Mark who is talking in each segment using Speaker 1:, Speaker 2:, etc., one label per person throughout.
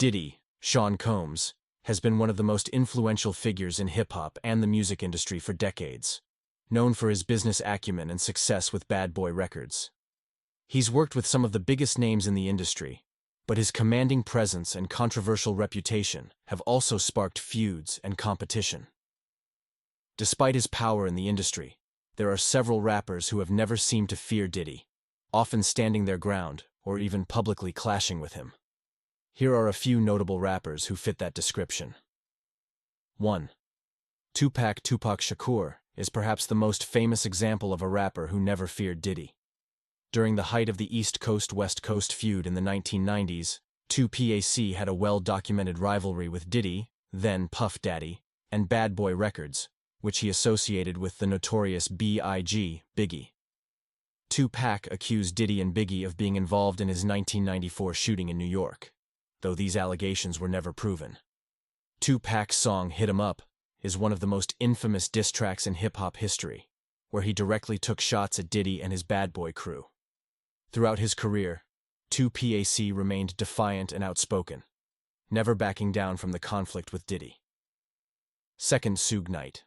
Speaker 1: Diddy, Sean Combs, has been one of the most influential figures in hip-hop and the music industry for decades, known for his business acumen and success with Bad Boy Records. He's worked with some of the biggest names in the industry, but his commanding presence and controversial reputation have also sparked feuds and competition. Despite his power in the industry, there are several rappers who have never seemed to fear Diddy, often standing their ground or even publicly clashing with him. Here are a few notable rappers who fit that description. 1. Tupac Shakur is perhaps the most famous example of a rapper who never feared Diddy. During the height of the East Coast-West Coast feud in the 1990s, Tupac had a well-documented rivalry with Diddy, then Puff Daddy, and Bad Boy Records, which he associated with the notorious B.I.G., Biggie. Tupac accused Diddy and Biggie of being involved in his 1994 shooting in New York, though these allegations were never proven. Tupac's song Hit 'Em Up is one of the most infamous diss tracks in hip-hop history, where he directly took shots at Diddy and his Bad Boy crew. Throughout his career, Tupac remained defiant and outspoken, never backing down from the conflict with Diddy. 2nd, Suge Knight.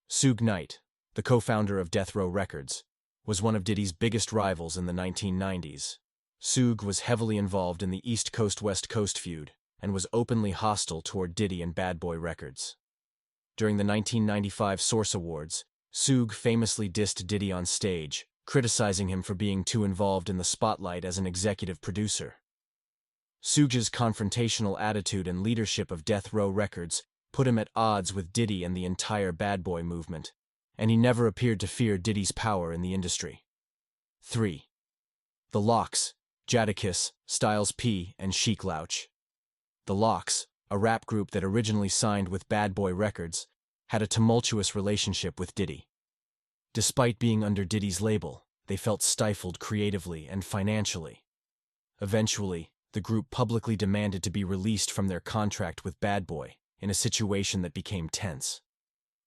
Speaker 1: Suge Knight, the co-founder of Death Row Records, was one of Diddy's biggest rivals in the 1990s. Suge was heavily involved in the East Coast-West Coast feud and was openly hostile toward Diddy and Bad Boy Records. During the 1995 Source Awards, Suge famously dissed Diddy on stage, criticizing him for being too involved in the spotlight as an executive producer. Suge's confrontational attitude and leadership of Death Row Records put him at odds with Diddy and the entire Bad Boy movement, and he never appeared to fear Diddy's power in the industry. 3. The Lox, Jadakiss, Styles P, and Sheek Louch. The Lox, a rap group that originally signed with Bad Boy Records, had a tumultuous relationship with Diddy. Despite being under Diddy's label, they felt stifled creatively and financially. Eventually, the group publicly demanded to be released from their contract with Bad Boy, in a situation that became tense.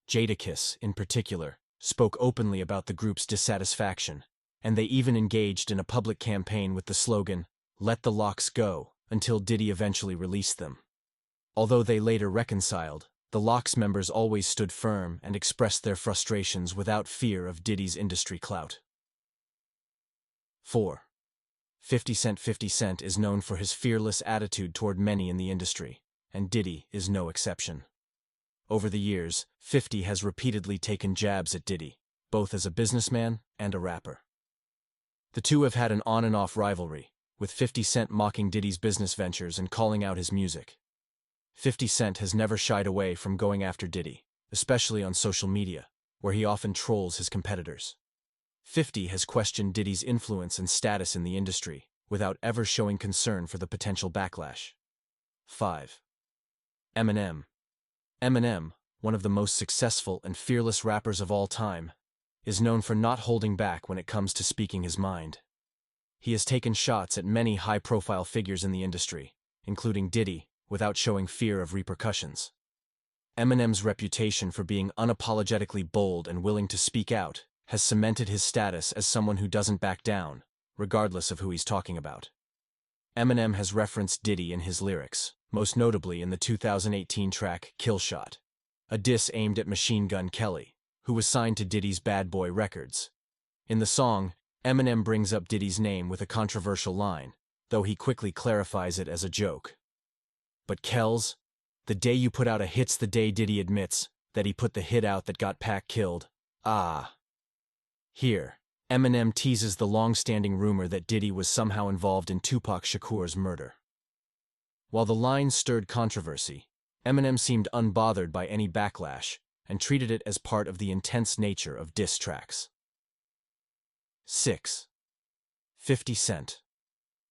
Speaker 1: Jadakiss, in particular, spoke openly about the group's dissatisfaction, and they even engaged in a public campaign with the slogan, "Let the Lox go," until Diddy eventually released them. Although they later reconciled, the Lox members always stood firm and expressed their frustrations without fear of Diddy's industry clout. 4. 50 Cent. 50 Cent is known for his fearless attitude toward many in the industry, and Diddy is no exception. Over the years, 50 has repeatedly taken jabs at Diddy, both as a businessman and a rapper. The two have had an on-and-off rivalry, with 50 Cent mocking Diddy's business ventures and calling out his music. 50 Cent has never shied away from going after Diddy, especially on social media, where he often trolls his competitors. 50 has questioned Diddy's influence and status in the industry, without ever showing concern for the potential backlash. 5. Eminem. Eminem, one of the most successful and fearless rappers of all time, is known for not holding back when it comes to speaking his mind. He has taken shots at many high-profile figures in the industry, including Diddy, without showing fear of repercussions. Eminem's reputation for being unapologetically bold and willing to speak out has cemented his status as someone who doesn't back down, regardless of who he's talking about. Eminem has referenced Diddy in his lyrics, most notably in the 2018 track Kill Shot, a diss aimed at Machine Gun Kelly, who was signed to Diddy's Bad Boy Records. In the song, Eminem brings up Diddy's name with a controversial line, though he quickly clarifies it as a joke. But Kells, the day you put out a hit's the day Diddy admits that he put the hit out that got Pac killed. Ah. Here, Eminem teases the long-standing rumor that Diddy was somehow involved in Tupac Shakur's murder. While the line stirred controversy, Eminem seemed unbothered by any backlash and treated it as part of the intense nature of diss tracks. 6. 50 Cent.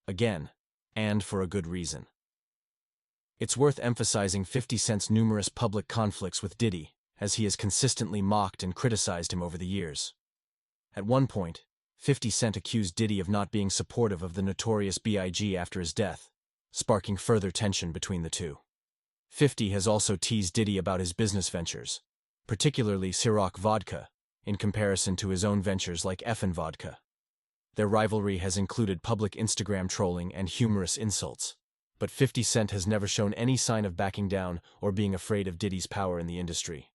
Speaker 1: Again, and for a good reason. It's worth emphasizing 50 Cent's numerous public conflicts with Diddy, as he has consistently mocked and criticized him over the years. At one point, 50 Cent accused Diddy of not being supportive of the notorious B.I.G. after his death, sparking further tension between the two. 50 has also teased Diddy about his business ventures, particularly Ciroc Vodka, in comparison to his own ventures like Effin' Vodka. Their rivalry has included public Instagram trolling and humorous insults, but 50 Cent has never shown any sign of backing down or being afraid of Diddy's power in the industry.